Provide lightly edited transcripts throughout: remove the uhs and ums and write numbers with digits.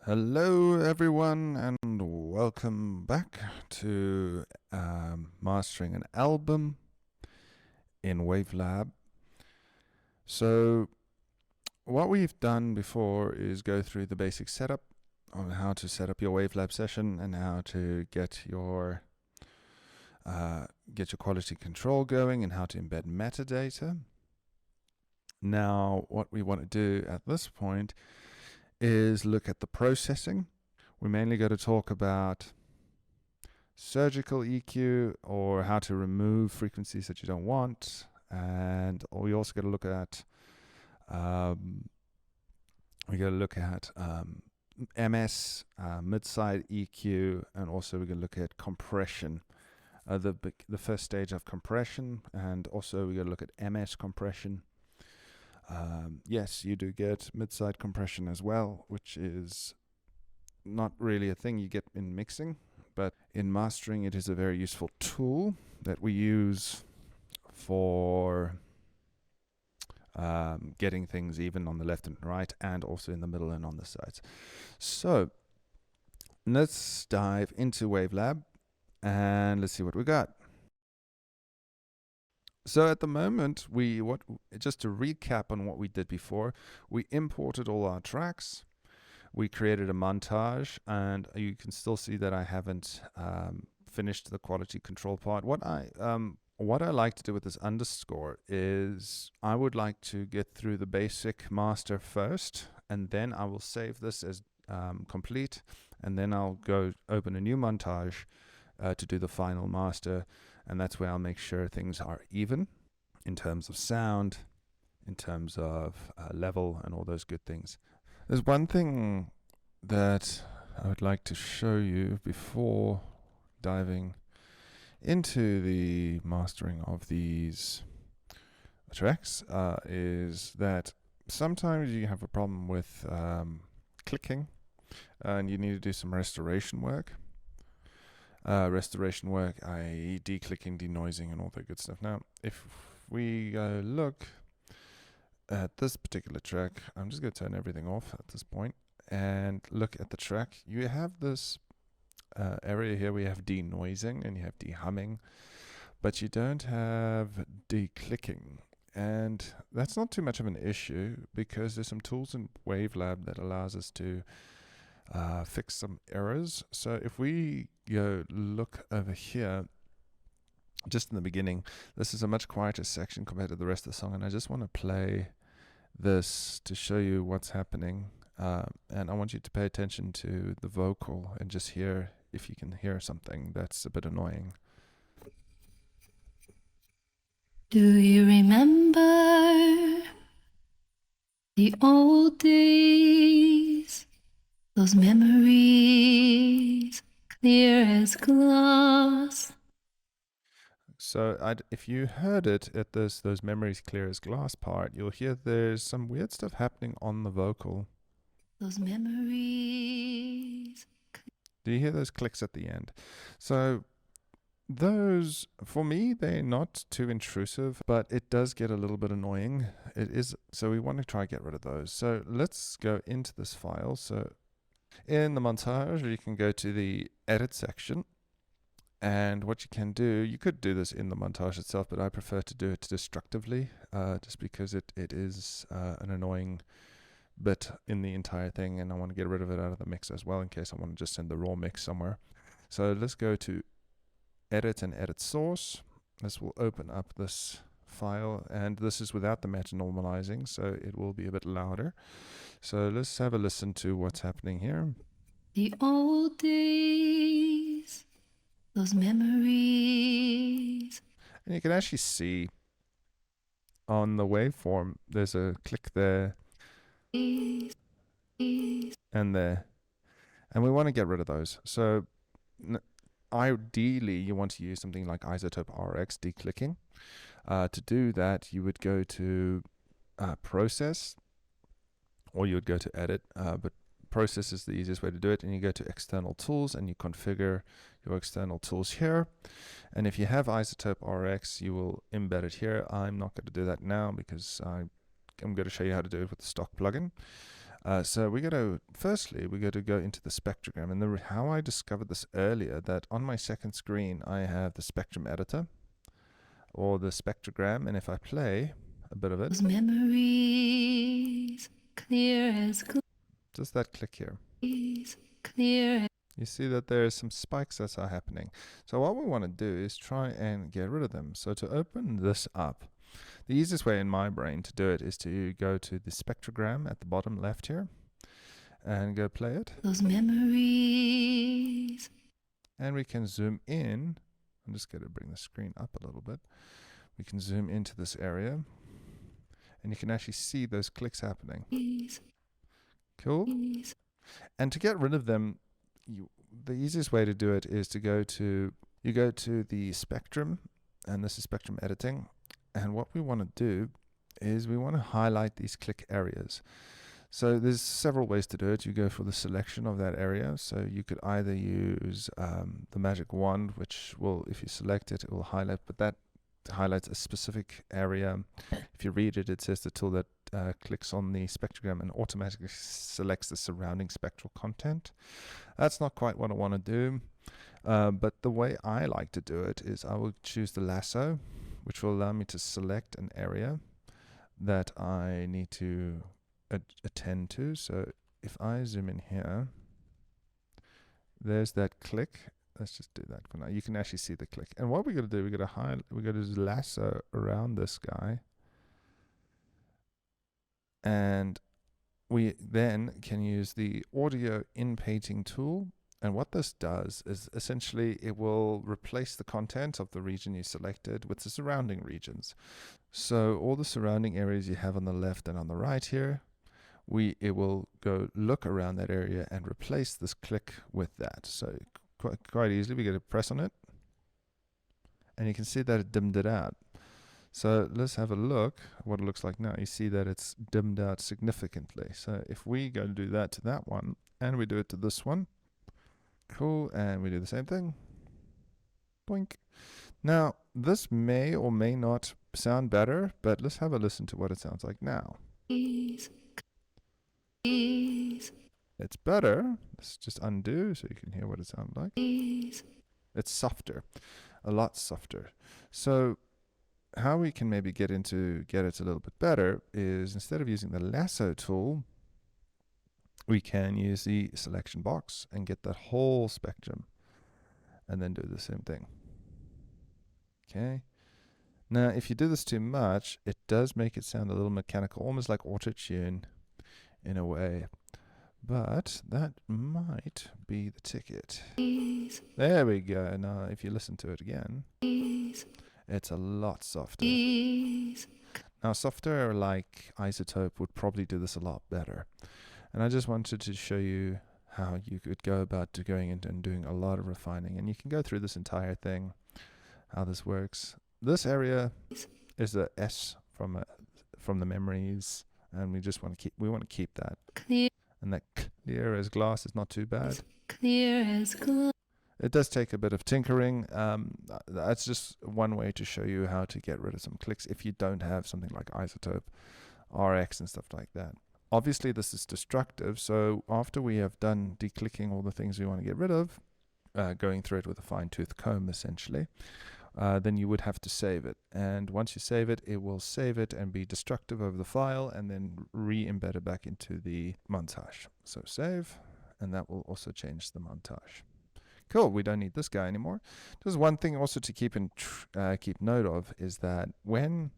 Hello, everyone, and welcome back to mastering an album in Wavelab. So, what we've done before is go through the basic setup on how to set up your Wavelab session and how to get your quality control going and how to embed metadata. Now, what we want to do at this point is look at the processing. We're mainly going to talk about surgical EQ or how to remove frequencies that you don't want, and we also got to look at MS, mid-side EQ, and also we're going to look at compression, the first stage of compression, and also we're going to look at MS compression. Yes, you do get mid-side compression as well, which is not really a thing you get in mixing, but in mastering it is a very useful tool that we use for getting things even on the left and right, and also in the middle and on the sides. So let's dive into Wavelab and let's see what we got. So at the moment, just to recap on what we did before, we imported all our tracks, we created a montage, and you can still see that I haven't finished the quality control part. What I like to do with this underscore is I would like to get through the basic master first, and then I will save this as complete, and then I'll go open a new montage to do the final master. And that's where I'll make sure things are even in terms of sound, in terms of level, and all those good things. There's one thing that I would like to show you before diving into the mastering of these tracks, is that sometimes you have a problem with clicking and you need to do some restoration work. I.e. declicking, denoising, and all that good stuff. Now, if we look at this particular track, I'm just going to turn everything off at this point and look at the track. You have this area here where you have denoising and you have dehumming, but you don't have declicking. And that's not too much of an issue because there's some tools in Wavelab that allows us to fix some errors. So if we go look over here, just in the beginning, this is a much quieter section compared to the rest of the song, and I just want to play this to show you what's happening, and I want you to pay attention to the vocal and just hear if you can hear something that's a bit annoying. Do you remember the old days? Those memories, clear as glass. So if you heard it at those memories clear as glass part, you'll hear there's some weird stuff happening on the vocal. Those memories. Do you hear those clicks at the end? So those, for me, they're not too intrusive, but it does get a little bit annoying. It is, so we want to try to get rid of those. So let's go into this file. So in the montage, you can go to the edit section. And what you can do, you could do this in the montage itself, but I prefer to do it destructively, just because it is an annoying bit in the entire thing, and I want to get rid of it out of the mix as well in case I want to just send the raw mix somewhere. So let's go to edit and edit source. This will open up this file, and this is without the meta normalizing, so it will be a bit louder. So let's have a listen to what's happening here. The old days, those memories. And you can actually see on the waveform, there's a click there and there. And we want to get rid of those. So ideally, you want to use something like iZotope RX declicking. To do that, you would go to process, or you would go to edit, but process is the easiest way to do it, and you go to external tools and you configure your external tools here. And if you have iZotope RX, you will embed it here. I'm not going to do that now because I'm going to show you how to do it with the stock plugin. So we got to, firstly, we got to go into the spectrogram. And how I discovered this earlier, that on my second screen, I have the spectrum editor or the spectrogram. And if I play a bit of it, Those memories, clear as just that click here, clear. you see that there's some spikes that are happening. So what we want to do is try and get rid of them. So to open this up, the easiest way in my brain to do it is to go to the spectrogram at the bottom left here and go play it. Those memories. And we can zoom in. I'm just going to bring the screen up a little bit. We can zoom into this area and you can actually see those clicks happening. Cool. And to get rid of them, the easiest way to do it is to go to the spectrum, and this is spectrum editing. And what we want to do is we want to highlight these click areas. So there's several ways to do it. You go for the selection of that area. So you could either use the magic wand, which will, if you select it, it will highlight, but that highlights a specific area. If you read it, it says the tool that clicks on the spectrogram and automatically selects the surrounding spectral content. That's not quite what I want to do, but the way I like to do it is I will choose the lasso, which will allow me to select an area that I need to attend to. So if I zoom in here, there's that click. Let's just do that for now. You can actually see the click. And what we're going to do, we're going to lasso around this guy. And we then can use the audio inpainting tool. And what this does is essentially it will replace the content of the region you selected with the surrounding regions. So all the surrounding areas you have on the left and on the right here, it will go look around that area and replace this click with that. So quite easily, we get to press on it, and you can see that it dimmed it out. So let's have a look at what it looks like now. You see that it's dimmed out significantly. So if we go to do that to that one, and we do it to this one, cool, and we do the same thing. Boink. Now, this may or may not sound better, but let's have a listen to what it sounds like now. It's better. Let's just undo so you can hear what it sounds like. It's softer, a lot softer. So how we can maybe get it a little bit better is, instead of using the lasso tool, we can use the selection box and get that whole spectrum and then do the same thing. Okay. Now, if you do this too much, it does make it sound a little mechanical, almost like auto-tune in a way. But that might be the ticket. There we go. Now, if you listen to it again, it's a lot softer. Now, software like iZotope would probably do this a lot better. And I just wanted to show you how you could go about going into and doing a lot of refining. And you can go through this entire thing, how this works. This area is the S from the memories, and we just want to keep that. And that clear as glass is not too bad. Clear as glass. It does take a bit of tinkering. That's just one way to show you how to get rid of some clicks if you don't have something like iZotope, RX and stuff like that. Obviously, this is destructive, so after we have done declicking all the things we want to get rid of, going through it with a fine-tooth comb essentially, then you would have to save it. And once you save it, it will save it and be destructive over the file and then re-embed it back into the montage. So save, and that will also change the montage. Cool, we don't need this guy anymore. There's one thing also to keep note of is that when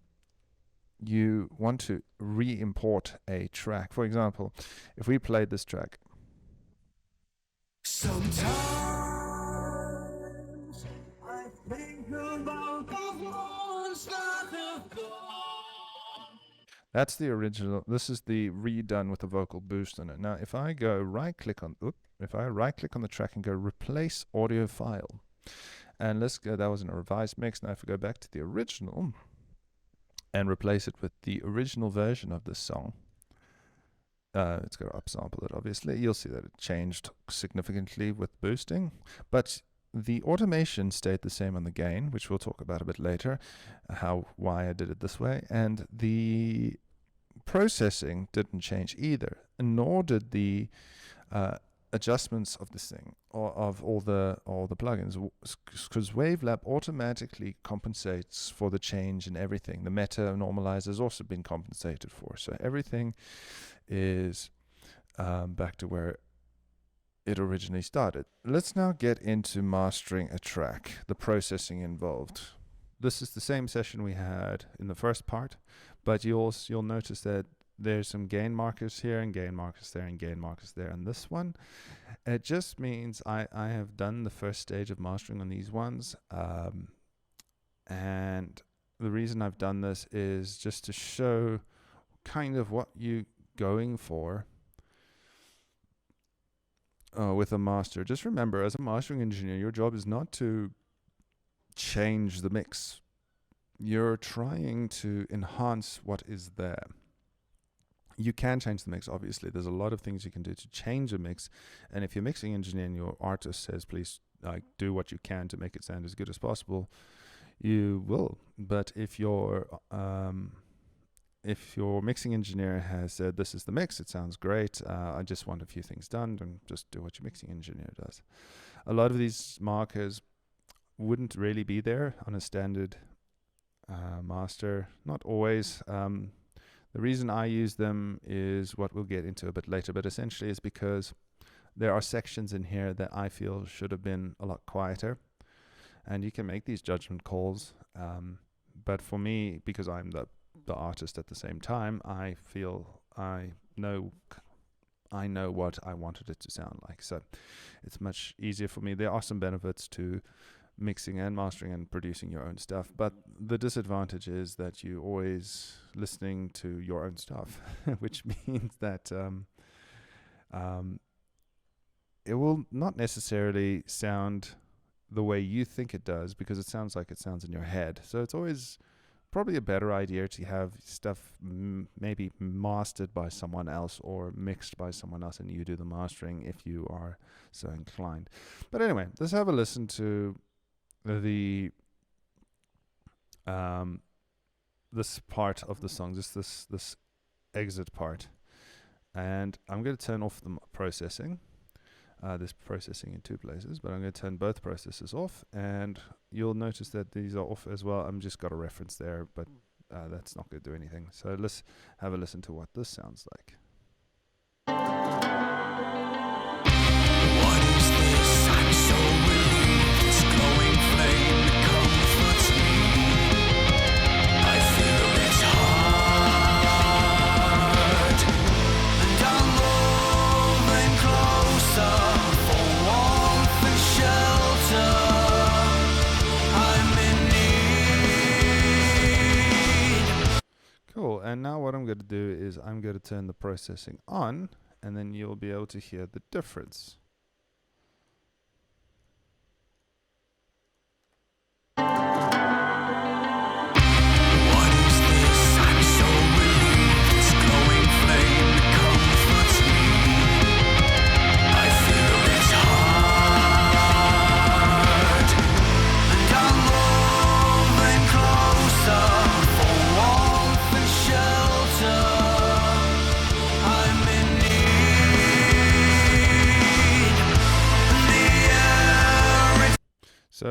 you want to re-import a track, for example, if we played this track, sometimes I think about the ones that have gone. That's the original. This is the redone with the vocal boost in it. Now, if I go right-click on the track and go replace audio file, and let's go, that was in a revised mix. Now, if we go back to the original and replace it with the original version of this song, it's going to upsample it, obviously. You'll see that it changed significantly with boosting, but the automation stayed the same on the gain, which we'll talk about a bit later, why I did it this way, and the processing didn't change either, nor did the adjustments of this thing or of all the plugins, because Wavelab automatically compensates for the change in everything. The meta normalizer has also been compensated for, so everything is back to where it originally started. Let's now get into mastering a track, the processing involved. This is the same session we had in the first part, but you'll notice that there's some gain markers here and gain markers there and gain markers there. And this one, it just means I have done the first stage of mastering on these ones. And the reason I've done this is just to show kind of what you're going for with a master. Just remember, as a mastering engineer, your job is not to change the mix. You're trying to enhance what is there. You can change the mix, obviously. There's a lot of things you can do to change a mix. And if your mixing engineer and your artist says, please do what you can to make it sound as good as possible, you will. But if your mixing engineer has said, this is the mix, it sounds great, I just want a few things done, then just do what your mixing engineer does. A lot of these markers wouldn't really be there on a standard master. Not always. The reason I use them is what we'll get into a bit later, but essentially is because there are sections in here that I feel should have been a lot quieter, and you can make these judgment calls. But for me, because I'm the artist at the same time, I feel I know what I wanted it to sound like. So it's much easier for me. There are some benefits to mixing and mastering and producing your own stuff, but the disadvantage is that you're always listening to your own stuff, which means that it will not necessarily sound the way you think it does, because it sounds like it sounds in your head. So it's always probably a better idea to have stuff maybe mastered by someone else or mixed by someone else, and you do the mastering if you are so inclined. But anyway, let's have a listen to the this part of the song, just this exit part, and I'm going to turn off the processing. There's processing in two places, but I'm going to turn both processes off, and you'll notice that these are off as well. I'm just got a reference there, but that's not going to do anything. So let's have a listen to what this sounds like. What is this? I'm so relieved. This glowing flame comforts me. I feel its heart, and I'm moving closer for warmth and shelter. I'm in need. Cool. And now what I'm going to do is I'm going to turn the processing on, and then you'll be able to hear the difference. What is this? I'm so relieved. This glowing flame comforts me. I feel its heart, and I'm moving closer for warmth and shelter. I'm in need. The air. So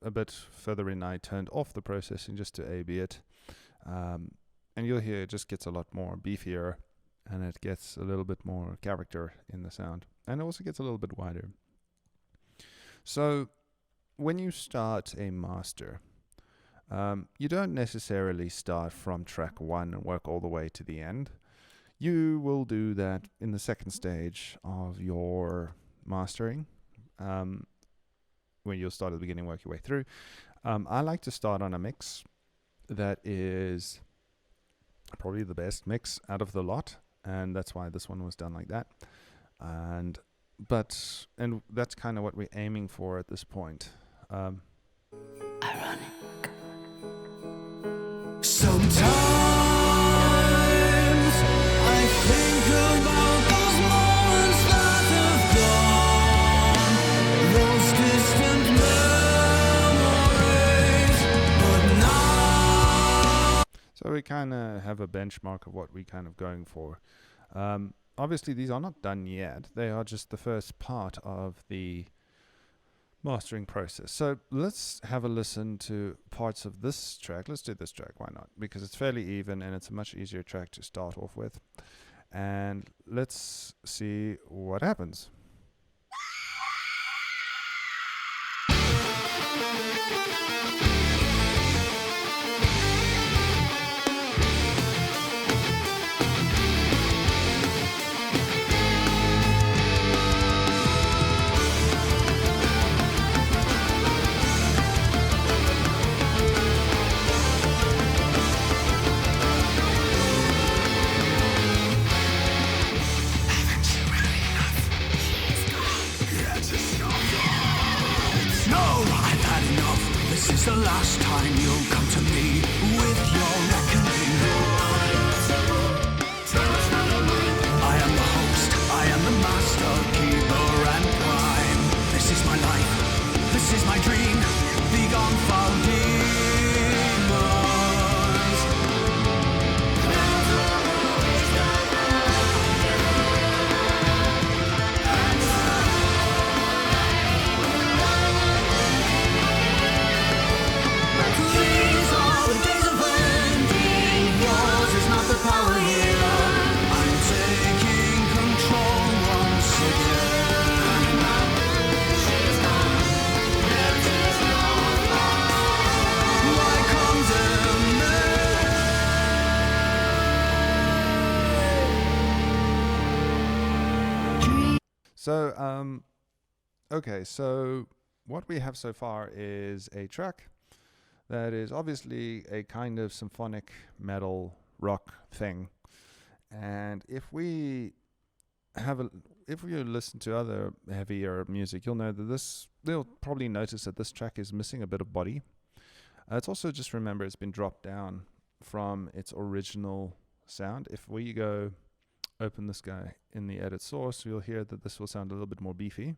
a bit further in, I turned off the processing just to A/B it, and you'll hear it just gets a lot more beefier, and it gets a little bit more character in the sound, and it also gets a little bit wider. So when you start a master, you don't necessarily start from track 1 and work all the way to the end. You will do that in the second stage of your mastering, when you'll start at the beginning, work your way through. I like to start on a mix that is probably the best mix out of the lot, and that's why this one was done like that. And that's kind of what we're aiming for at this point. Ironic. Sometimes I think about those moments that have gone, those distant memories, but now. So we kind of have a benchmark of what we kind of going for. Obviously, these are not done yet. They are just the first part of the mastering process. So let's have a listen to parts of this track. Let's do this track, why not? Because it's fairly even and it's a much easier track to start off with. And let's see what happens. This is the last time you'll come to me with your reckoning. I am the host, I am the master, keeper and prime. This is my life, this is my dream. Begone foul demons. These are the days of ending. Yours is not the power here. I'm taking control once again. Why condemn me? So, okay, so what we have so far is a track that is obviously a kind of symphonic metal rock thing. And if you listen to other heavier music, you'll know that they'll probably notice that this track is missing a bit of body. It's also, just remember, it's been dropped down from its original sound. If we go open this guy in the edit source, you'll hear that this will sound a little bit more beefy.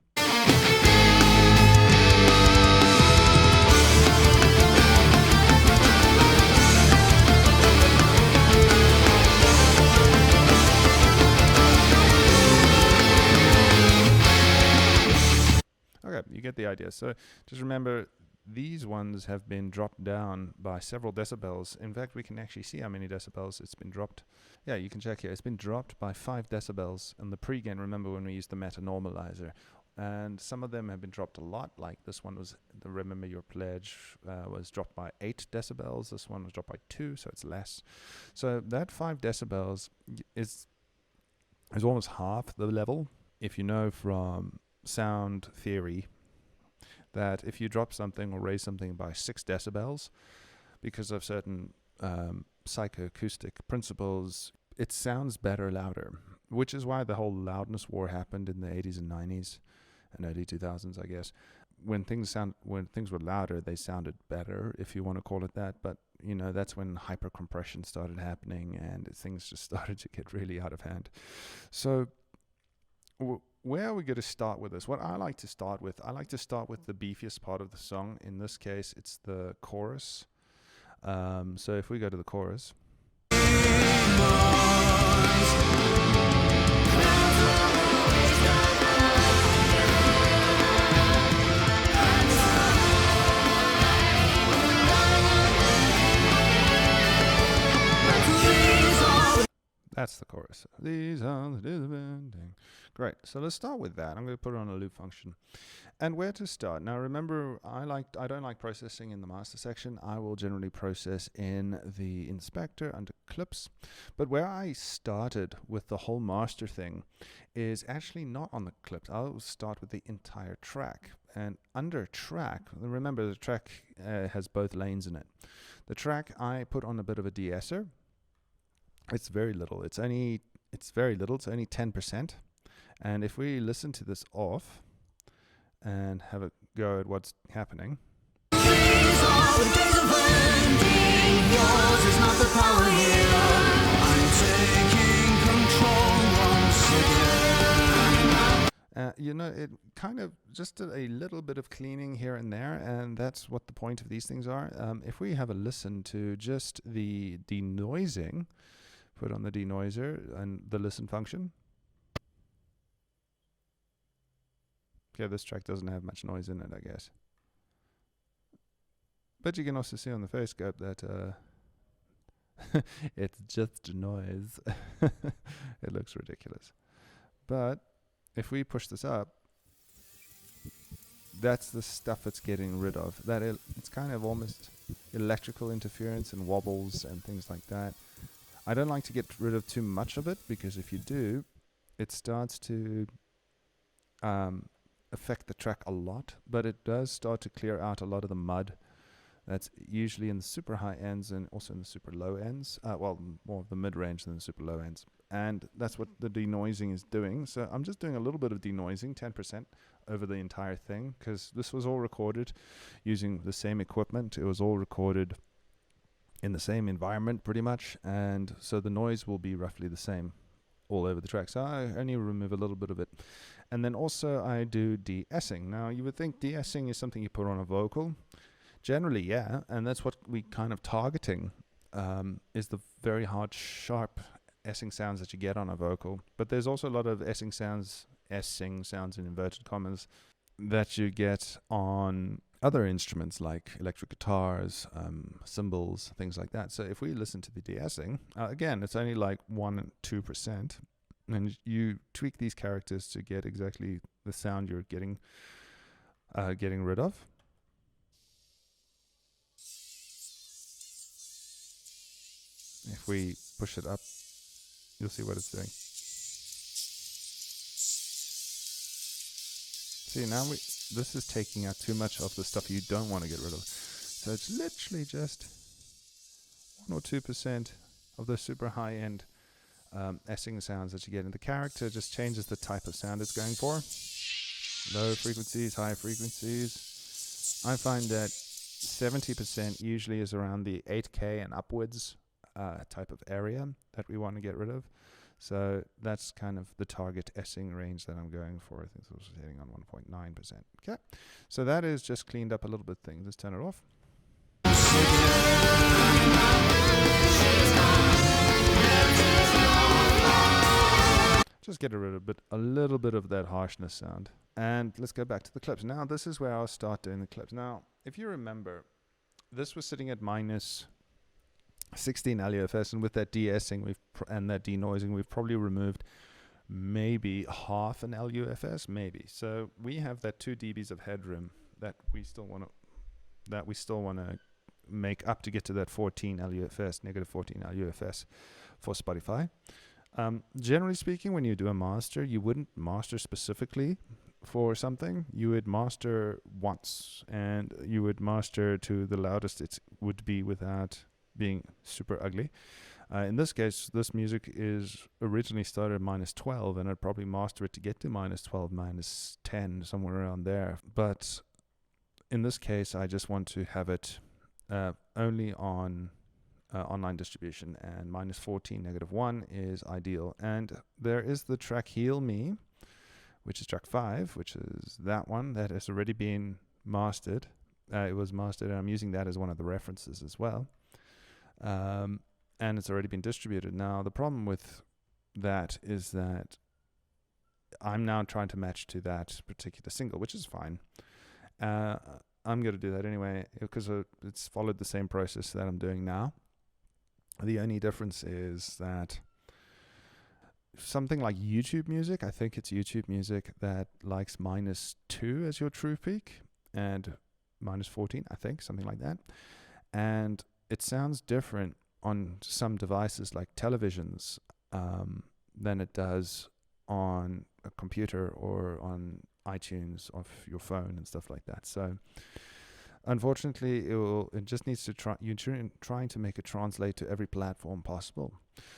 Okay, you get the idea. So just remember, these ones have been dropped down by several decibels. In fact, we can actually see how many decibels it's been dropped. Yeah, you can check here. It's been dropped by 5 decibels in the pre-gain. Remember when we used the meta normalizer. And some of them have been dropped a lot. Like this one was, the Remember Your Pledge was dropped by 8 decibels. This one was dropped by 2, so it's less. So that 5 decibels is almost half the level. If you know from sound theory that if you drop something or raise something by 6 decibels because of certain psychoacoustic principles, it sounds better louder, which is why the whole loudness war happened in the 80s and 90s and early 2000s, I guess. When things were louder, they sounded better, if you want to call it that. But you know, that's when hypercompression started happening and things just started to get really out of hand. So where are we going to start with this? What I like to start with the beefiest part of the song. In this case, it's the chorus. So if we go to the chorus. That's the chorus. These are the days of ending. Great. So let's start with that. I'm going to put it on a loop function. And where to start? Now remember, I don't like processing in the master section. I will generally process in the inspector under clips. But where I started with the whole master thing is actually not on the clips. I'll start with the entire track. And under track, remember the track has both lanes in it. The track I put on a bit of a de-esser. It's very little. It's only 10%. And if we listen to this off and have a go at what's happening. These are the days of ending. Yours is not the power here. I'm taking control once again. It kind of just a little bit of cleaning here and there, and that's what the point of these things are. If we have a listen to just the denoising, put on the denoiser and the listen function. Okay, this track doesn't have much noise in it, I guess. But you can also see on the face scope that it's just noise. It looks ridiculous. But if we push this up, that's the stuff it's getting rid of. It's kind of almost electrical interference and wobbles and things like that. I don't like to get rid of too much of it, because if you do, it starts to affect the track a lot. But it does start to clear out a lot of the mud that's usually in the super high ends and also in the super low ends. Well, more of the mid-range than the super low ends. And that's what the denoising is doing. So I'm just doing a little bit of denoising, 10% over the entire thing, because this was all recorded using the same equipment. It was all recorded in the same environment pretty much. And so the noise will be roughly the same all over the track. So I only remove a little bit of it. And then also I do de-essing. Now you would think de-essing is something you put on a vocal. Generally, yeah, and that's what we kind of targeting, is the very hard, sharp essing sounds that you get on a vocal. But there's also a lot of essing sounds in inverted commas, that you get on other instruments like electric guitars, cymbals, things like that. So if we listen to the de-essing, again, it's only like 1 and 2%, and you tweak these characters to get exactly the sound you're getting rid of. If we push it up, you'll see what it's doing. See, now this is taking out too much of the stuff you don't want to get rid of. So it's literally just 1 or 2% of the super high-end essing sounds that you get. And the character just changes the type of sound it's going for. Low frequencies, high frequencies. I find that 70% usually is around the 8K and upwards type of area that we want to get rid of. So that's kind of the target essing range that I'm going for. I think it was hitting on 1.9%. Okay, so that is just cleaned up a little bit things. Let's turn it off. Just get rid of a little bit of that harshness sound. And let's go back to the clips. Now this is where I'll start doing the clips. Now, if you remember, this was sitting at minus 16 LUFS, and with that de-essing and that denoising, we've probably removed maybe half an LUFS, maybe. So we have that 2 dBs of headroom that we still want to make up to get to that 14 LUFS, negative 14 LUFS for Spotify. Generally speaking, when you do a master, you wouldn't master specifically for something. You would master once, and you would master to the loudest it would be without being super ugly. In this case, this music is originally started at minus 12, and I'd probably master it to get to minus 12, minus 10, somewhere around there. But in this case, I just want to have it only on online distribution, and minus 14, negative 1 is ideal. And there is the track Heal Me, which is track 5, which is that one that has already been mastered. It was mastered, and I'm using that as one of the references as well. And it's already been distributed. Now, the problem with that is that I'm now trying to match to that particular single, which is fine. I'm going to do that anyway, because it's followed the same process that I'm doing now. The only difference is that something like YouTube music, I think it's YouTube music that likes minus 2 as your true peak, and minus 14, I think, something like that. And it sounds different on some devices like televisions than it does on a computer or on iTunes of your phone and stuff like that. So unfortunately, it just needs to trying to make it translate to every platform possible.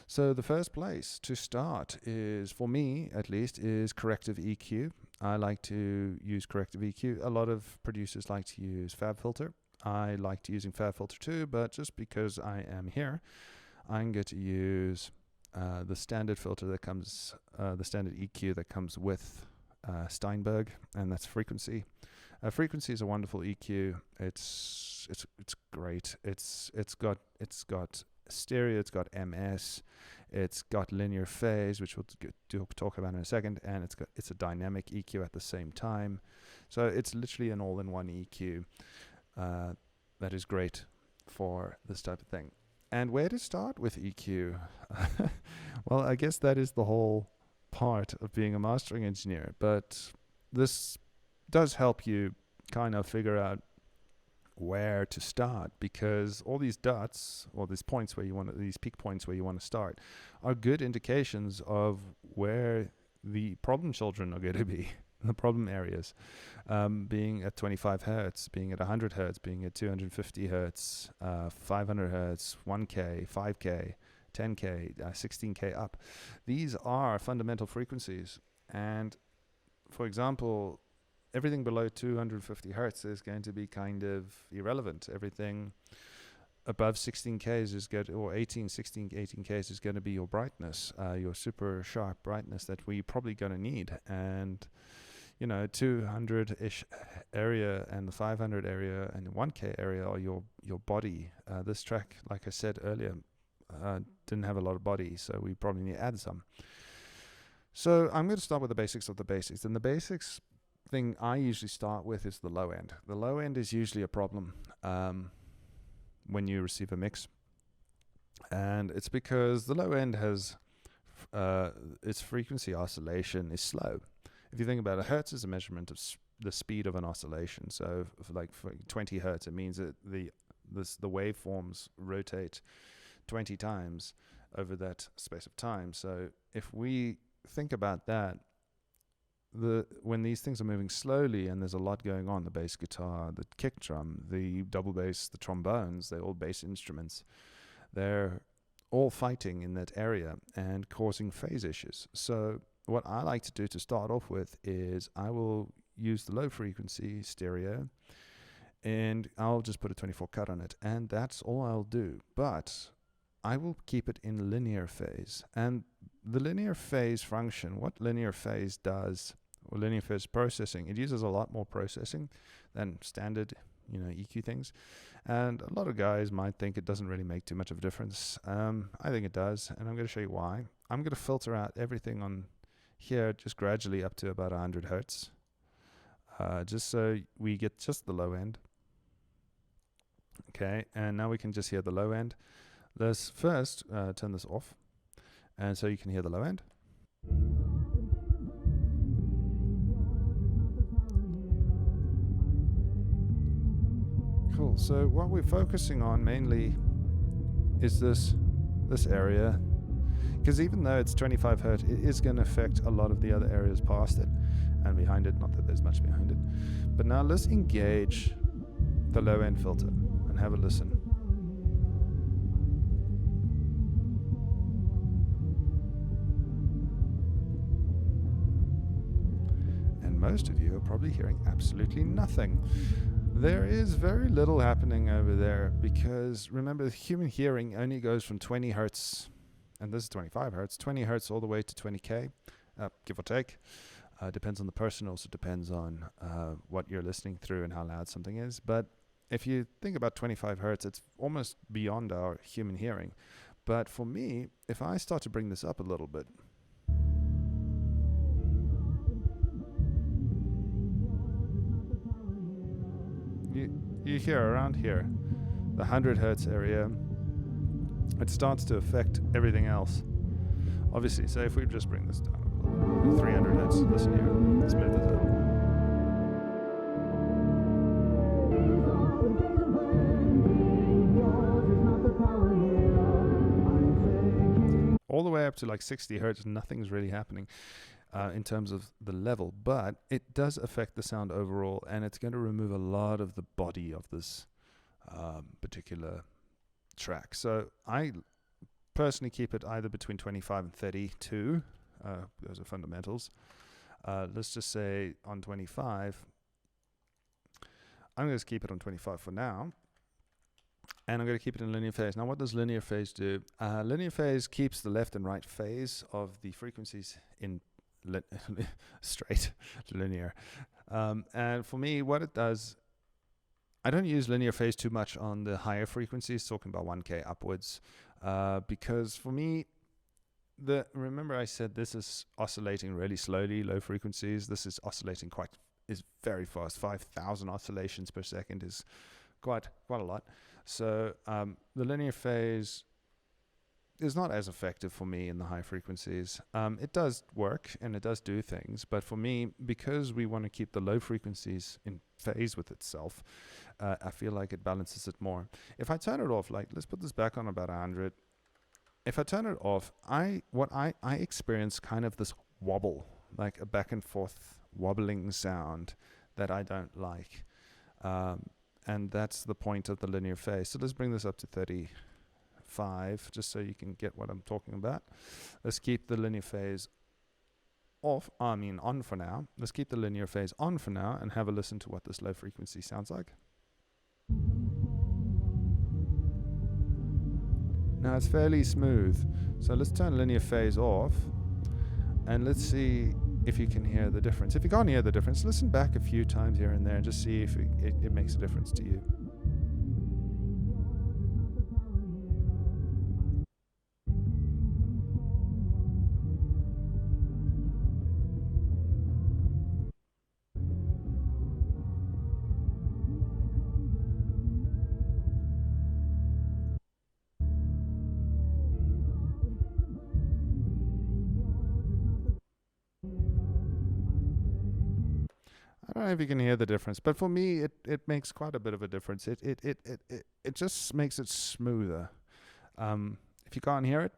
So the first place to start is, for me at least, is Corrective EQ. I like to use Corrective EQ. A lot of producers like to use FabFilter. I like to using FabFilter too, but just because I am here, I'm going to use the standard filter that comes, the standard EQ that comes with Steinberg, and that's frequency. Frequency is a wonderful EQ. It's great. It's got stereo. It's got MS. It's got linear phase, which we'll talk about in a second, and it's a dynamic EQ at the same time. So it's literally an all-in-one EQ that is great for this type of thing. And where to start with EQ? Well, I guess that is the whole part of being a mastering engineer, but this does help you kind of figure out where to start, because all these dots or these points where you want these peak points where you want to start are good indications of where the problem children are going to be, the problem areas, being at 25 hertz, being at 100 hertz, being at 250 hertz, 500 hertz, 1K, 5K, 10K, 16K up. These are fundamental frequencies, and for example, everything below 250 hertz is going to be kind of irrelevant. Everything above 16Ks is good, or 18Ks is going to be your brightness, your super sharp brightness that we're probably going to need. And, 200-ish area and the 500 area and the 1K area are your body. This track, like I said earlier, didn't have a lot of body, so we probably need to add some. So I'm going to start with the basics of the basics. And the basics thing I usually start with is the low end. The low end is usually a problem when you receive a mix, and it's because the low end has its frequency oscillation is slow. If you think about it, hertz is a measurement of the speed of an oscillation. So for 20 hertz, it means that the waveforms rotate 20 times over that space of time. So if we think about that, when these things are moving slowly and there's a lot going on, the bass guitar, the kick drum, the double bass, the trombones, they're all bass instruments. They're all fighting in that area and causing phase issues. So what I like to do to start off with is I will use the low frequency stereo and I'll just put a 24 cut on it, and that's all I'll do. But I will keep it in linear phase. And the linear phase function, what linear phase does, or linear phase processing, it uses a lot more processing than standard, EQ things. And a lot of guys might think it doesn't really make too much of a difference. I think it does, and I'm going to show you why. I'm going to filter out everything on here just gradually up to about 100 hertz, just so we get just the low end. Okay, and now we can just hear the low end. Let's first turn this off, and so you can hear the low end. Cool. So what we're focusing on mainly is this area, because even though it's 25 hertz, it is going to affect a lot of the other areas past it and behind it. Not that there's much behind it. But now let's engage the low end filter and have a listen. And most of you are probably hearing absolutely nothing. There is very little happening over there, because remember, human hearing only goes from 20 hertz, and this is 25 hertz, 20 hertz all the way to 20K, give or take. Depends on the person, also depends on what you're listening through and how loud something is. But if you think about 25 hertz, it's almost beyond our human hearing. But for me, if I start to bring this up a little bit, you hear around here, the 100 hertz area, it starts to affect everything else. Obviously, so if we just bring this down a little bit, 300 hertz, listen here, let's move this up. All the way up to like 60 hertz, nothing's really happening in terms of the level, but it does affect the sound overall, and it's going to remove a lot of the body of this particular track. So I personally keep it either between 25 and 32. Those are fundamentals. Let's just say on 25. I'm going to keep it on 25 for now. And I'm going to keep it in linear phase. Now, what does linear phase do? Linear phase keeps the left and right phase of the frequencies in straight linear. And for me, what it does, I don't use linear phase too much on the higher frequencies, talking about 1K upwards, because for me, remember I said this is oscillating really slowly, low frequencies. This is oscillating is very fast. 5,000 oscillations per second is quite a lot. So the linear phase is not as effective for me in the high frequencies. It does work and it does do things, but for me, because we want to keep the low frequencies in phase with itself, I feel like it balances it more. If I turn it off, like let's put this back on about 100. If I turn it off, I experience kind of this wobble, like a back and forth wobbling sound that I don't like. And that's the point of the linear phase. So let's bring this up to 35, just so you can get what I'm talking about. Let's keep the linear phase on for now. Let's keep the linear phase on for now and have a listen to what this low frequency sounds like. Now it's fairly smooth. So let's turn linear phase off and let's see if you can hear the difference. If you can't hear the difference, listen back a few times here and there and just see if it makes a difference to you. I don't know if you can hear the difference, but for me, it makes quite a bit of a difference. It just makes it smoother. If you can't hear it,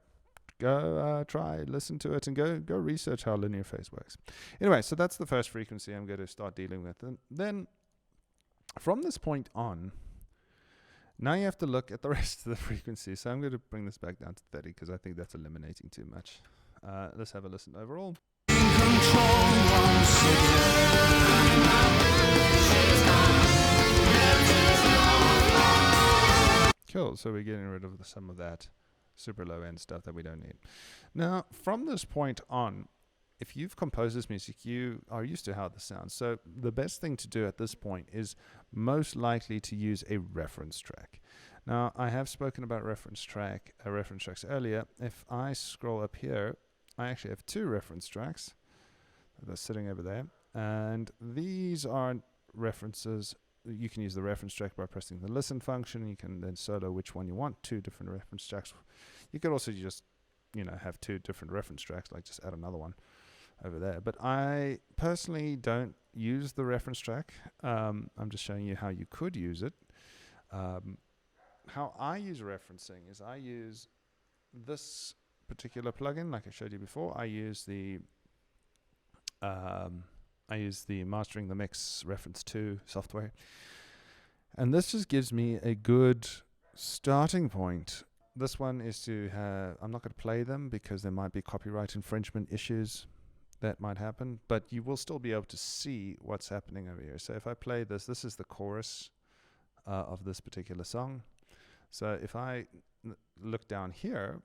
go listen to it, and go research how linear phase works. Anyway, so that's the first frequency I'm going to start dealing with, and then from this point on, now you have to look at the rest of the frequencies. So I'm going to bring this back down to 30 because I think that's eliminating too much. Let's have a listen overall. Cool, so we're getting rid of some of that super low end stuff that we don't need. Now, from this point on, if you've composed this music, you are used to how this sounds. So the best thing to do at this point is most likely to use a reference track. Now, I have spoken about reference tracks earlier. If I scroll up here, I actually have two reference tracks. They're sitting over there. And these are references. You can use the reference track by pressing the listen function. You can then solo which one you want, two different reference tracks. You could also just, have two different reference tracks, like just add another one over there. But I personally don't use the reference track. I'm just showing you how you could use it. How I use referencing is I use this particular plugin, like I showed you before. I use the Mastering the Mix Reference 2 software. And this just gives me a good starting point. This one is to have, I'm not going to play them because there might be copyright infringement issues that might happen, but you will still be able to see what's happening over here. So if I play this is the chorus of this particular song. So if I look down here,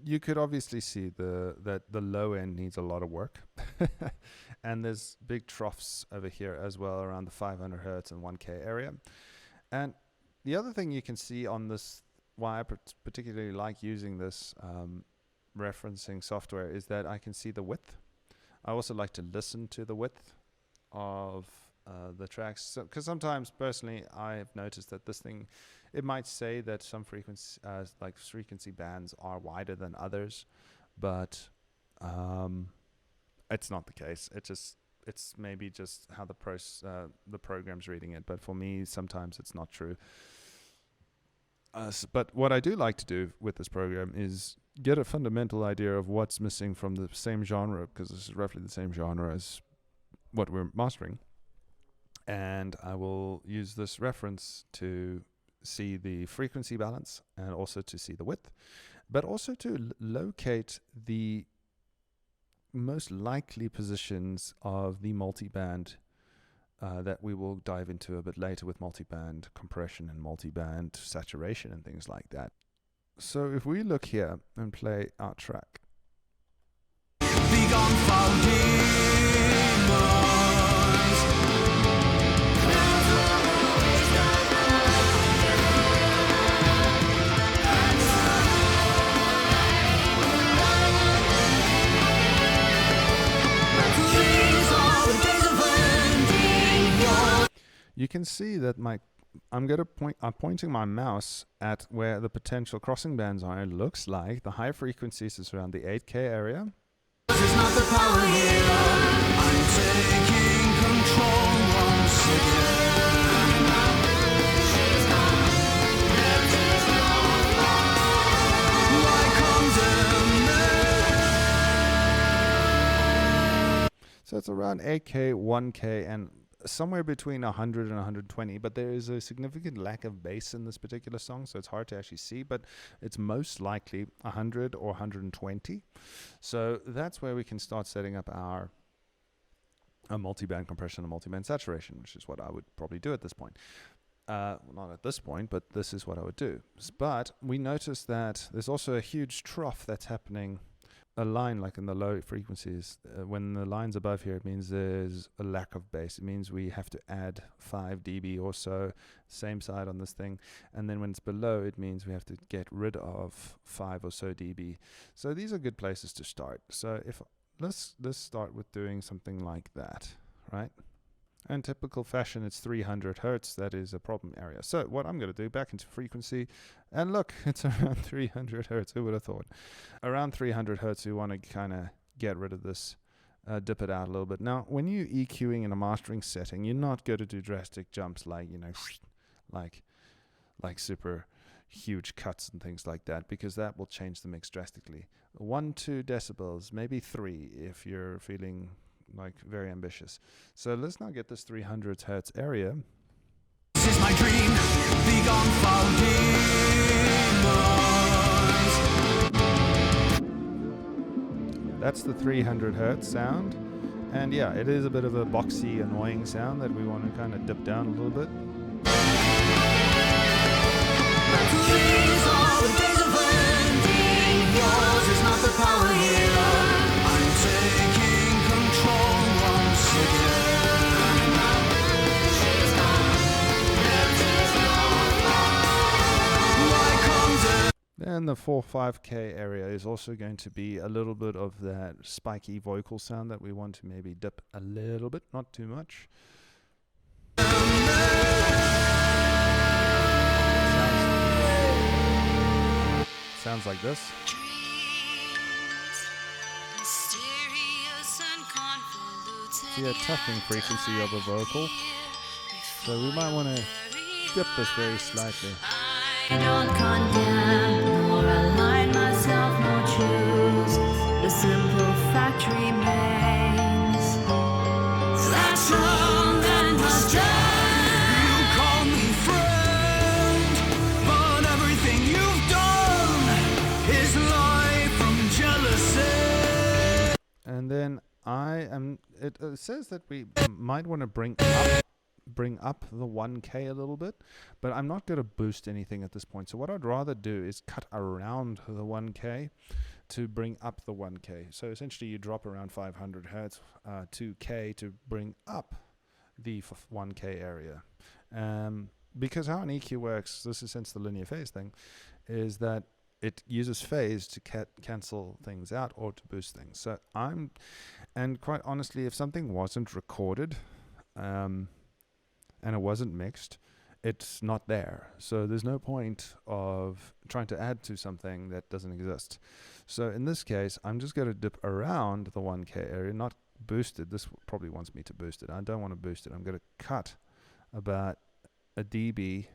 you could obviously see that the low end needs a lot of work. And there's big troughs over here as well around the 500 hertz and 1K area. And the other thing you can see on this, why I particularly like using this referencing software, is that I can see the width. I also like to listen to the width of the tracks, because sometimes personally I've noticed that this thing, it might say that some frequency bands are wider than others, but it's not the case. It's maybe just how the program's reading it. But for me, sometimes it's not true. But what I do like to do with this program is get a fundamental idea of what's missing from the same genre, because this is roughly the same genre as what we're mastering, And I will use this reference to see the frequency balance and also to see the width, but also to locate the most likely positions of the multiband that we will dive into a bit later with multiband compression and multiband saturation and things like that. So if we look here and play our track, Begone foul demons. These are the days of ending your you can see that I'm pointing my mouse at where the potential crossing bands are. It looks like the high frequencies is around the 8K area. Is not the power here. I'm taking control once again. Like condemnation. So it's around 8K, 1K, and somewhere between 100 and 120, but there is a significant lack of bass in this particular song, so it's hard to actually see, but it's most likely 100 or 120. So that's where we can start setting up our multiband compression and multiband saturation, which is what I would probably do at this point. Not at this point, but this is what I would do. But we notice that there's also a huge trough that's happening, a line like in the low frequencies. When the line's above here, it means there's a lack of bass. It means we have to add 5 dB or so, same side on this thing. And then when it's below, it means we have to get rid of 5 or so dB. So these are good places to start. So if let's start with doing something like that, right? In typical fashion, it's 300 hertz. That is a problem area. So what I'm going to do, back into frequency, and look, it's around 300 hertz. Who would have thought? Around 300 hertz, we want to kind of get rid of this, dip it out a little bit. Now, when you're EQing in a mastering setting, you're not going to do drastic jumps like, like super huge cuts and things like that, because that will change the mix drastically. 1-2 decibels, maybe 3 if you're feeling like very ambitious. So let's now get this 300 hertz area. This is my dream. Begone foul demons. That's the 300 hertz sound. And yeah, it is a bit of a boxy, annoying sound that we want to kind of dip down a little bit. These are the days of ending. Yours is not the power here. I'm taking control once again. Like condemnation. Then the 4-5K area is also going to be a little bit of that spiky vocal sound that we want to maybe dip a little bit, not too much. Sounds like this. See a tapping frequency of a vocal. So we might want to dip this very slightly. I don't condemn nor align myself nor choose. The simple fact remains. That's wrong and must You call me friend, but everything you've done is life from jealousy. And then it says that we might want to bring up the 1K a little bit, but I'm not going to boost anything at this point. So what I'd rather do is cut around the 1K to bring up the 1K. So essentially you drop around 500 hertz, 2K to bring up the 1K area. Because how an EQ works, this is since the linear phase thing, is that it uses phase to cancel things out or to boost things. So and quite honestly, if something wasn't recorded, and it wasn't mixed, it's not there. So there's no point of trying to add to something that doesn't exist. So in this case, I'm just going to dip around the 1K area, not boost it. This probably wants me to boost it. I don't want to boost it. I'm going to cut about a dB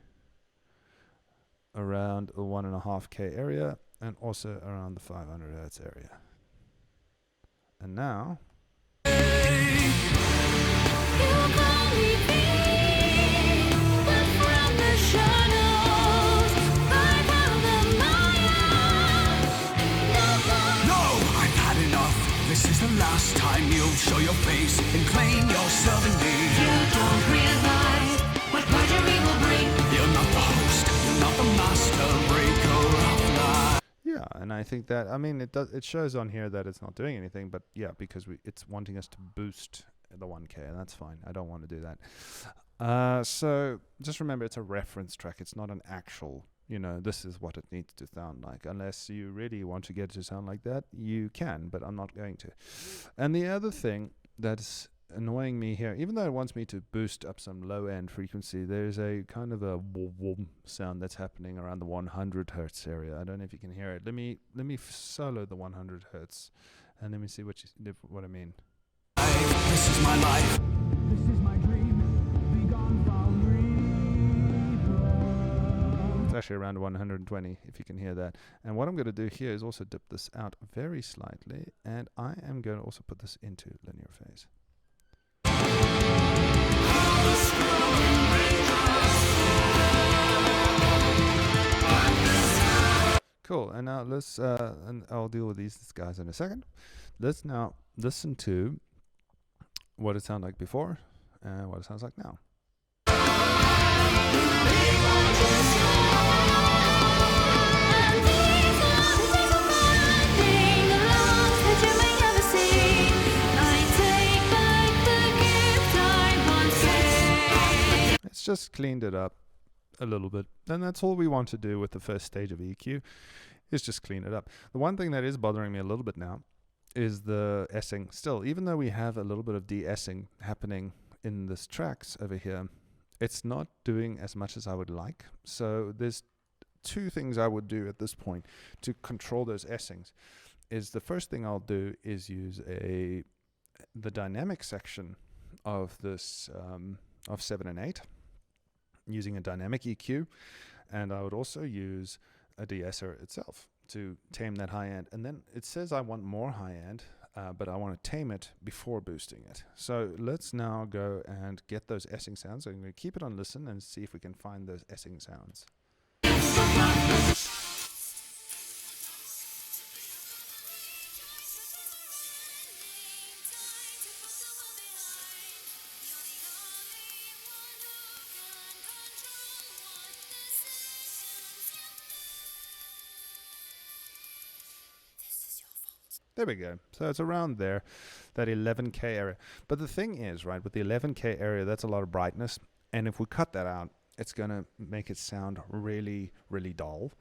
around the 1.5K area and also around the 500 hertz area. And now You call me shadows. I found the Maya. No, I've had enough. This is the last time you'll show your face and claim you're serving me. You don't realize what perjury will bring. You're not the host, you're not the master breaker of lies. Yeah, and I think that, I mean, it shows on here that it's not doing anything, but yeah, because it's wanting us to boost the 1K, and that's fine. I don't want to do that. So just remember, it's a reference track. It's not an actual, this is what it needs to sound like. Unless you really want to get it to sound like that, you can, but I'm not going to. And the other thing that's annoying me here, even though it wants me to boost up some low end frequency, there's a kind of a wom sound that's happening around the 100 hertz area. I don't know if you can hear it. Let me solo the 100 hertz and let me see what I mean. This is my life. This is my dream. Begone foul reaper. It's actually around 120 if you can hear that. And what I'm going to do here is also dip this out very slightly, and I am going to also put this into linear phase. Cool, and now let's, and I'll deal with these guys in a second. Let's now listen to what it sounded like before and what it sounds like now. It's just cleaned it up a little bit, and that's all we want to do with the first stage of EQ, is just clean it up. The one thing that is bothering me a little bit now is the S-ing. Still, even though we have a little bit of de-essing happening in this tracks over here, it's not doing as much as I would like. So there's two things I would do at this point to control those S-ings. Is the first thing I'll do is use the dynamic section of this of 7 and 8 using a dynamic EQ, and I would also use a de-esser itself to tame that high end. And then it says I want more high end, but I want to tame it before boosting it. So let's now go and get those S-ing sounds. So I'm going to keep it on listen and see if we can find those S-ing sounds. There we go. So it's around there, that 11K area. But the thing is, right, with the 11K area, that's a lot of brightness. And if we cut that out, it's going to make it sound really, really dull.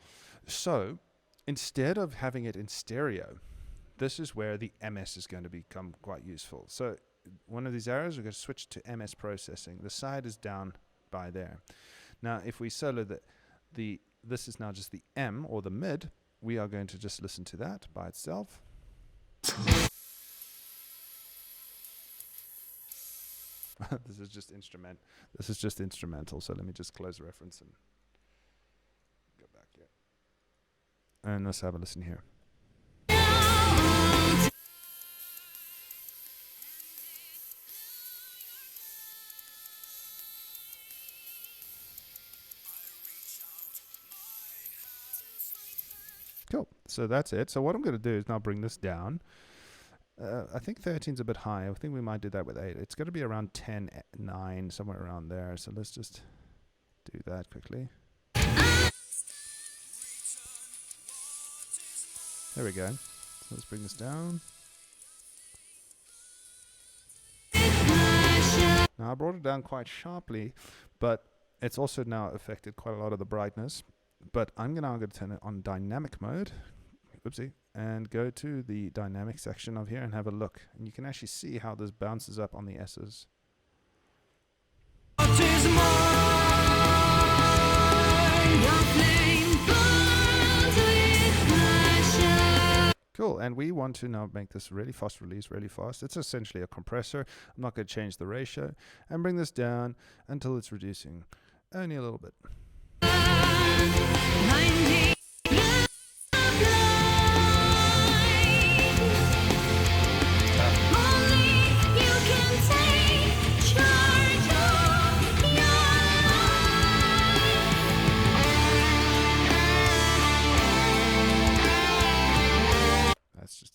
So instead of having it in stereo, this is where the MS is going to become quite useful. So one of these areas, we're going to switch to MS processing. The side is down by there. Now, if we solo this is now just the M or the mid, we are going to just listen to that by itself. This is just instrumental. So let me just close the reference and go back here. And let's have a listen here. Cool. So that's it. So what I'm going to do is now bring this down. I think 13's a bit high. I think we might do that with 8. It's going to be around 10, 9, somewhere around there. So let's just do that quickly. There we go. So let's bring this down. Now I brought it down quite sharply, but it's also now affected quite a lot of the brightness. But I'm now going to turn it on dynamic mode. Oopsie. And go to the dynamic section of here and have a look. And you can actually see how this bounces up on the S's. Cool, and we want to now make this really fast release, really fast. It's essentially a compressor. I'm not going to change the ratio. And bring this down until it's reducing only a little bit.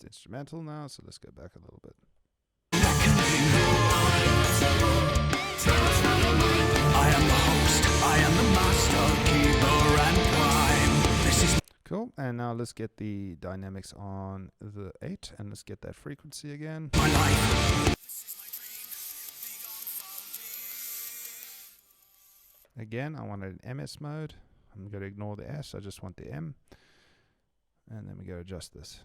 instrumental now, so let's go back a little bit. I am the host, I am the master, keeper and prime. This is Cool, and now let's get the dynamics on the 8, and let's get that frequency again. my life. Again, I want it in MS mode. I'm going to ignore the S, I just want the M. And then we go adjust this.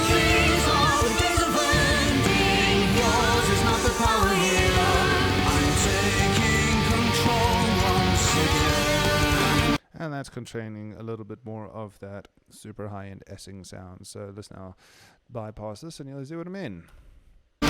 These are the days of ending. Yours is not the power here. I'm taking control once again. And that's containing a little bit more of that super high-end S-ing sound. So let's now bypass this and you'll see what I mean. Why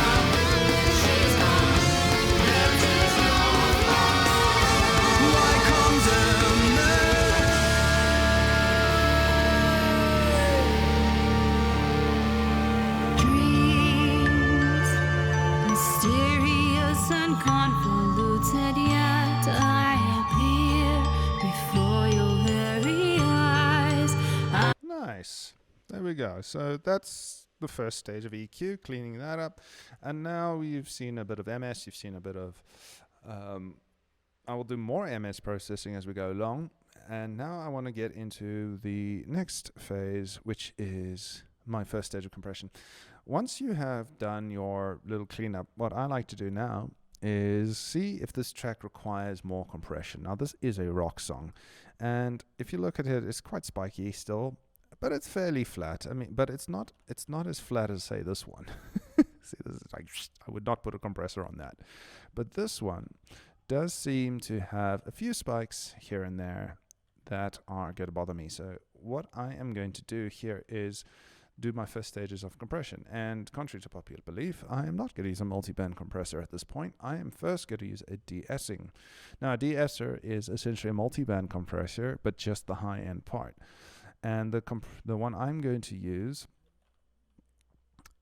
Dreams, mysterious and convoluted, yet I appear before your very eyes. Nice. There we go. So that's the first stage of EQ, cleaning that up. And now you've seen a bit of MS, you've seen a bit of... I will do more MS processing as we go along. And now I want to get into the next phase, which is my first stage of compression. Once you have done your little cleanup, what I like to do now is see if this track requires more compression. Now this is a rock song, and if you look at it, it's quite spiky still, but it's fairly flat. I mean, but it's not as flat as, say, this one. See, this is like, I would not put a compressor on that. But this one does seem to have a few spikes here and there that are going to bother me. So what I am going to do here is do my first stages of compression. And contrary to popular belief, I am not going to use a multi-band compressor at this point. I am first going to use a de-essing. Now, a de-esser is essentially a multi-band compressor, but just the high-end part. And the one I'm going to use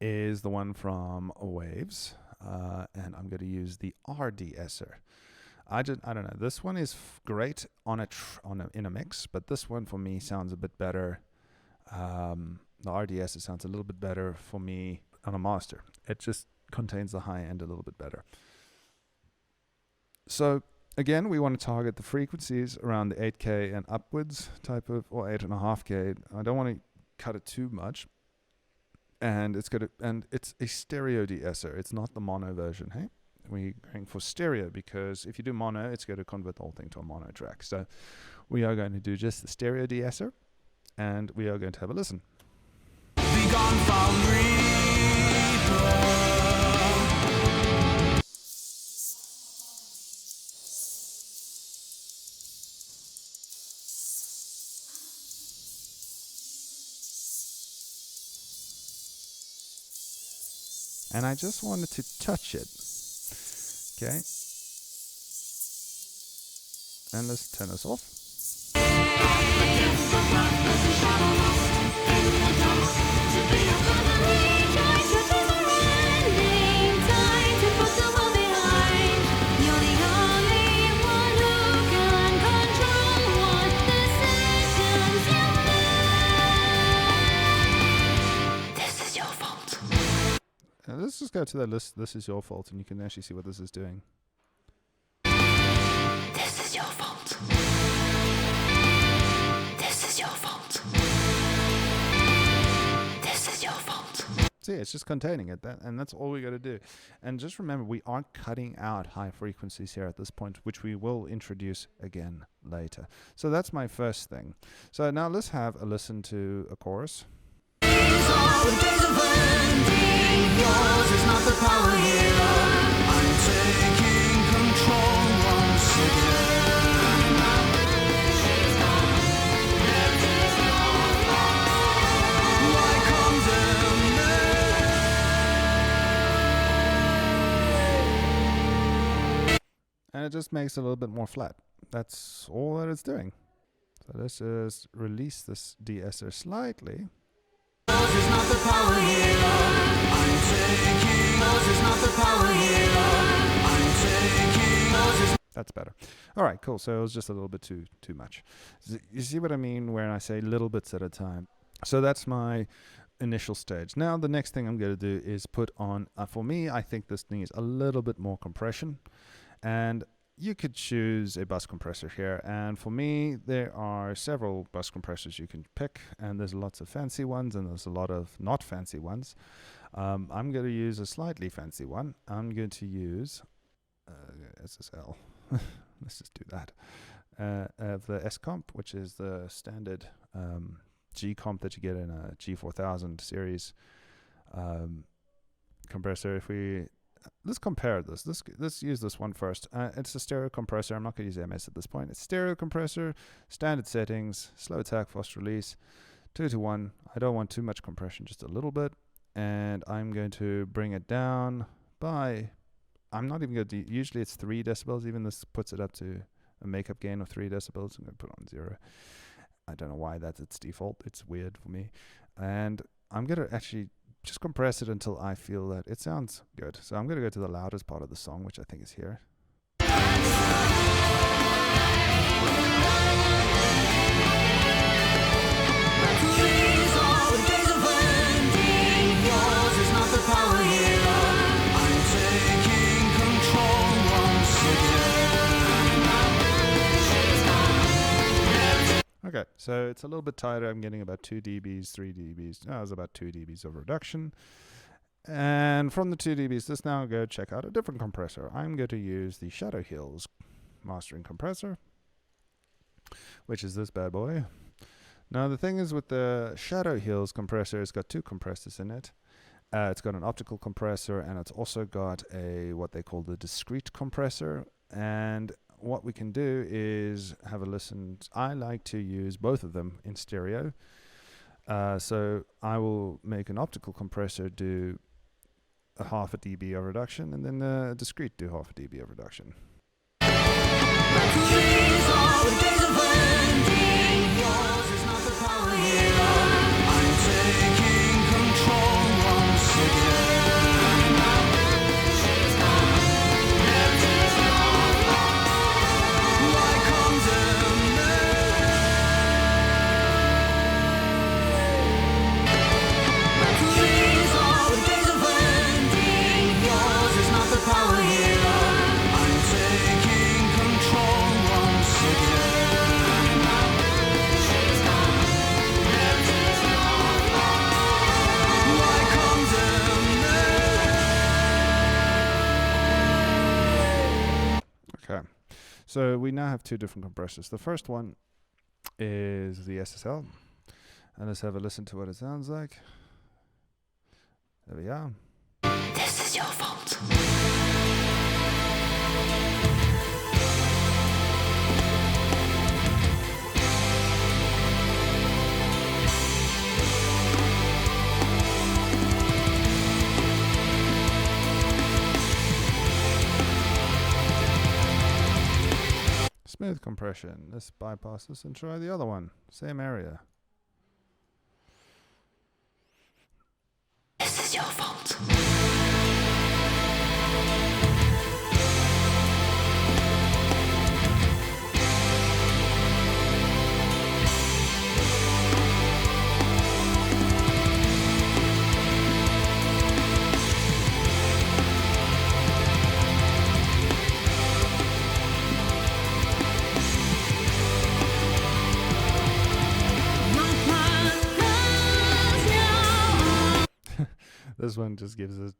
is the one from Waves, and I'm going to use the R-de-esser. I don't know. This one is great on in a mix, but this one for me sounds a bit better. The RDS sounds a little bit better for me on a master. It just contains the high end a little bit better. So again, we want to target the frequencies around the 8K and upwards type of, or 8.5K. I don't want to cut it too much. And it's a stereo de-esser. It's not the mono version, hey? We're going for stereo because if you do mono, it's going to convert the whole thing to a mono track. So we are going to do just the stereo de-esser, and we are going to have a listen. Be gone, foul reaper. And I just wanted to touch it. Okay. And let's turn this off. Let's just go to the list. This is your fault, and you can actually see what this is doing. This is your fault. This is your fault. This is your fault. See, it's just containing it, and that's all we got to do. And just remember, we aren't cutting out high frequencies here at this point, which we will introduce again later. So that's my first thing. So now let's have a listen to a chorus. The days of ending, yours is not the power here. I'm taking control once again. Why condemn? And it just makes it a little bit more flat. That's all that it's doing. So let's just release this de-esser slightly. Yours is not the power here. I'm That's better. All right, cool. So it was just a little bit too much. You see what I mean when I say little bits at a time? So that's my initial stage. Now the next thing I'm going to do is put on, for me, I think this needs a little bit more compression. And you could choose a bus compressor here. And for me, there are several bus compressors you can pick. And there's lots of fancy ones and there's a lot of not fancy ones. I'm going to use a slightly fancy one. I'm going to use SSL. Let's just do that. Of the S-Comp, which is the standard G-Comp that you get in a G4000 series compressor. Let's compare this. Let's use this one first. It's a stereo compressor. I'm not going to use MS at this point. It's stereo compressor, standard settings, slow attack, fast release, 2:1. I don't want too much compression, just a little bit. And I'm going to bring it down by, I'm not even going to, usually it's 3 decibels. Even this puts it up to a makeup gain of 3 decibels. I'm going to put it on 0. I don't know why that's its default. It's weird for me. And I'm going to actually just compress it until I feel that it sounds good. So I'm going to go to the loudest part of the song, which I think is here. These are the days of ending. Yours is not the power here. I'm taking control once again. Okay, so it's a little bit tighter. I'm getting about 2 dBs, 3 dBs. No, it's about 2 dBs of reduction. And from the 2 dBs, let's now go check out a different compressor. I'm going to use the Shadow Hills mastering compressor, which is this bad boy. Now, the thing is with the Shadow Hills compressor, it's got 2 compressors in it. It's got an optical compressor, and it's also got a what they call the discrete compressor. And what we can do is have a listen. I like to use both of them in stereo. So I will make an optical compressor do a 0.5 dB of reduction, and then the discrete do 0.5 dB of reduction. These are the days of ending. Yours is not the power here. I'm taking control once again. Like these are the days of ending. Yours is not the power here. I'm taking control once again. Like Okay, so we now have 2 different compressors. The first one is the SSL, and let's have a listen to what it sounds like. There we are. This is your fault. Smooth compression. Let's bypass this and try the other one. Same area. This is your fault. This one just gives it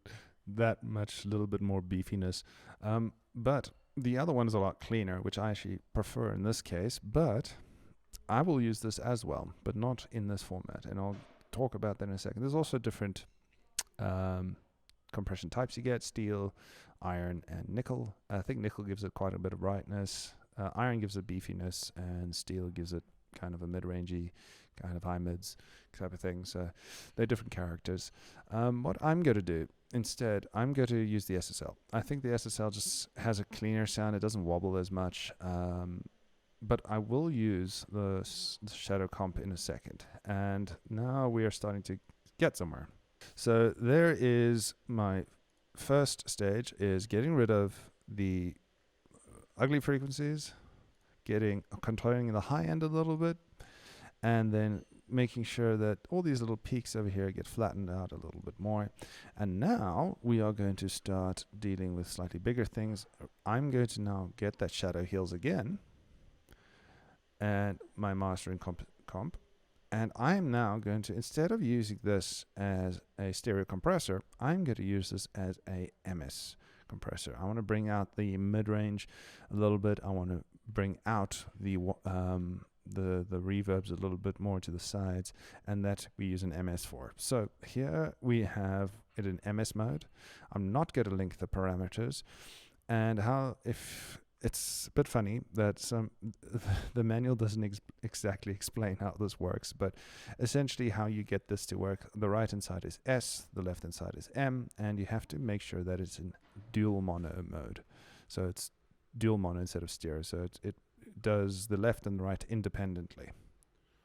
that much little bit more beefiness. But the other one is a lot cleaner, which I actually prefer in this case. But I will use this as well, but not in this format. And I'll talk about that in a second. There's also different compression types you get: steel, iron, and nickel. I think nickel gives it quite a bit of brightness. Iron gives it beefiness, and steel gives it kind of a mid-rangey, kind of high mids type of thing. So they're different characters. What I'm going to do instead, I'm going to use the SSL. I think the SSL just has a cleaner sound. It doesn't wobble as much. But I will use the shadow comp in a second. And now we are starting to get somewhere. So there is my first stage, is getting rid of the ugly frequencies, controlling the high end a little bit, and then making sure that all these little peaks over here get flattened out a little bit more. And now we are going to start dealing with slightly bigger things. I'm going to now get that shadow heals again and my mastering comp. And I'm now going to, instead of using this as a stereo compressor, I'm going to use this as a MS compressor. I want to bring out the mid-range a little bit. I want to bring out the reverbs a little bit more to the sides, and that we use an MS for. So here we have it in MS mode. I'm not going to link the parameters, and if it's a bit funny that the manual doesn't exactly explain how this works, but essentially how you get this to work. The right hand side is S, the left hand side is M, and you have to make sure that it's in dual mono mode. So it's dual mono instead of stereo. So it does the left and the right independently.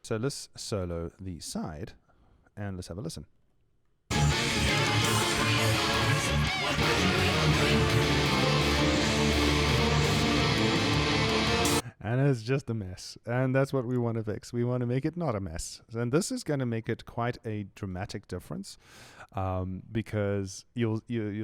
So let's solo the side and let's have a listen. And it's just a mess. And that's what we want to fix. We want to make it not a mess. And this is going to make it quite a dramatic difference, because you'll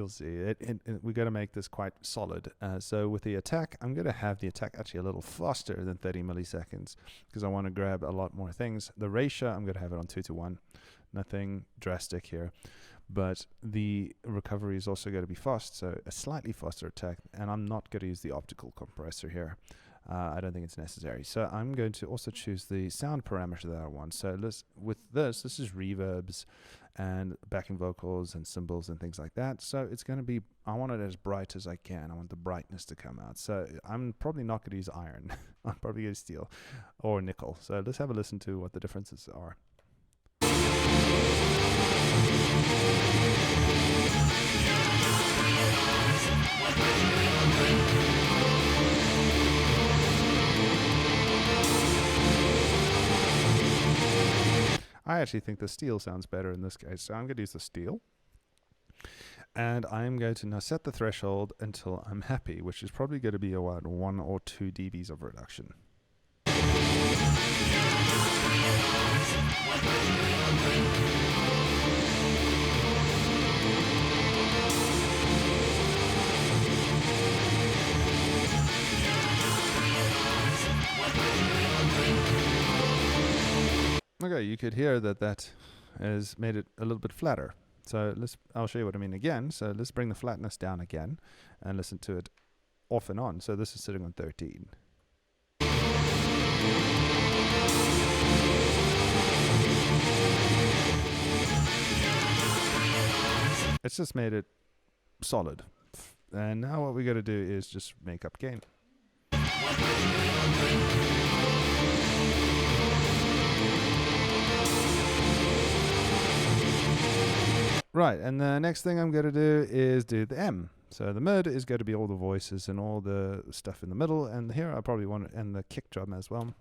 see it. We're going to make this quite solid. So with the attack, I'm going to have the attack actually a little faster than 30 milliseconds because I want to grab a lot more things. The ratio, I'm going to have it on 2:1. Nothing drastic here. But the recovery is also going to be fast, so a slightly faster attack. And I'm not going to use the optical compressor here. I don't think it's necessary. So I'm going to also choose the sound parameter that I want. So this is reverbs and backing vocals and cymbals and things like that. So it's going to be, I want it as bright as I can. I want the brightness to come out. So I'm probably not going to use iron. I'm probably going to steel or nickel. So let's have a listen to what the differences are. I actually think the steel sounds better in this case, so I'm going to use the steel. And I'm going to now set the threshold until I'm happy, which is probably going to be around 1 or 2 dBs of reduction. Okay, you could hear that has made it a little bit flatter. So I'll show you what I mean again. So let's bring the flatness down again and listen to it off and on. So this is sitting on 13. It's just made it solid. And now what we got to do is just make up gain. Right, and the next thing I'm going to do is do the M. So the mid is going to be all the voices and all the stuff in the middle, and here I probably want to end the kick drum as well.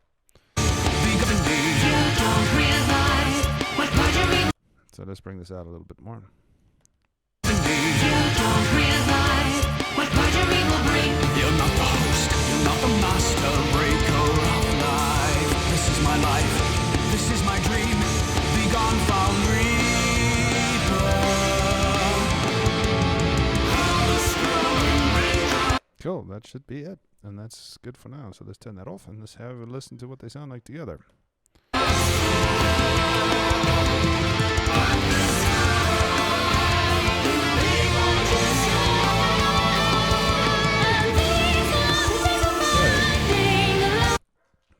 So let's bring this out a little bit more. You're not the host, you're not the master breaker of life. This is my life, this is my dream. Be gone, foul reaper. Cool, that should be it. And that's good for now. So let's turn that off and let's have a listen to what they sound like together.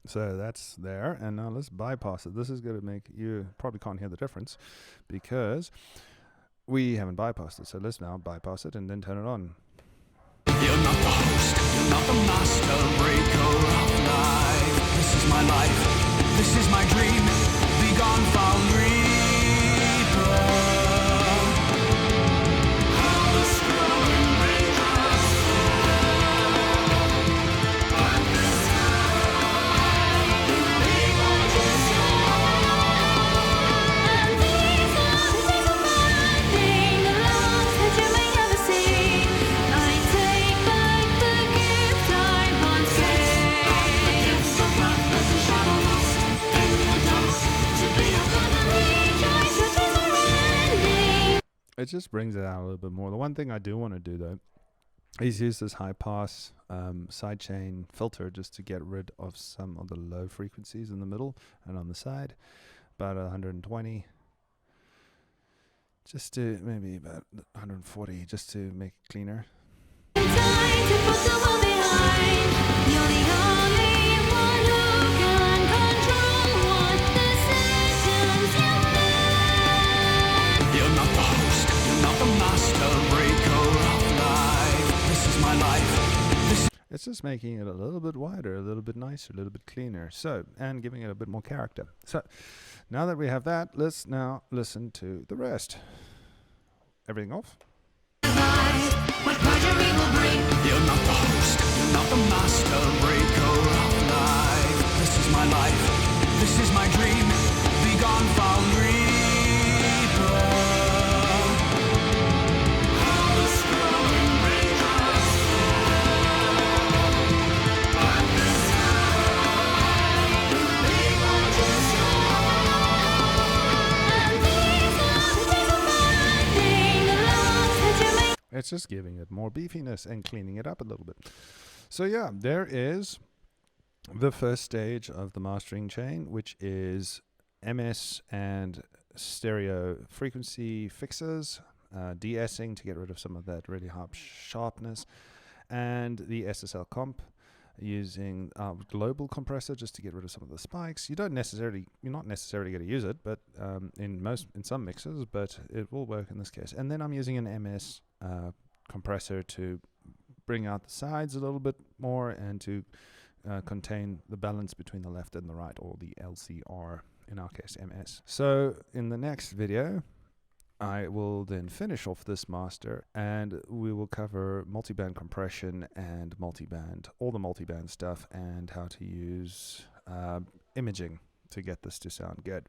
So that's there, and now let's bypass it. This is going to make you probably can't hear the difference because we haven't bypassed it. So let's now bypass it and then turn it on. You're not the host, you're not the master breaker of life. This is my life, this is my dream. Be gone, foul reaper. I take back the gift I it just brings it out a little bit more. The one thing I do want to do though is use this high pass sidechain filter just to get rid of some of the low frequencies in the middle and on the side, about 120, just to maybe about 140, just to make it cleaner. Time to put the world behind. You're the only one who can control what decisions you make. You're not the host, you're not the master breaker of life. This is my life. It's just making it a little bit wider, a little bit nicer, a little bit cleaner. So, and giving it a bit more character. So, now that we have that, let's now listen to the rest. Everything off. What pleasure we will bring. You're not the host, you're not the master breaker of life. This is my life, this is my dream. Be gone, foul reaper. It's just giving it more beefiness and cleaning it up a little bit. So yeah, there is the first stage of the mastering chain, which is MS and stereo frequency fixes, de-essing to get rid of some of that really high sharpness, and the SSL comp using global compressor just to get rid of some of the spikes. You're not necessarily going to use it, but in some mixes, but it will work in this case. And then I'm using an MS compressor to bring out the sides a little bit more and to contain the balance between the left and the right, or the LCR, in our case MS. So in the next video, I will then finish off this master and we will cover multiband compression and multiband, all the multiband stuff, and how to use imaging to get this to sound good.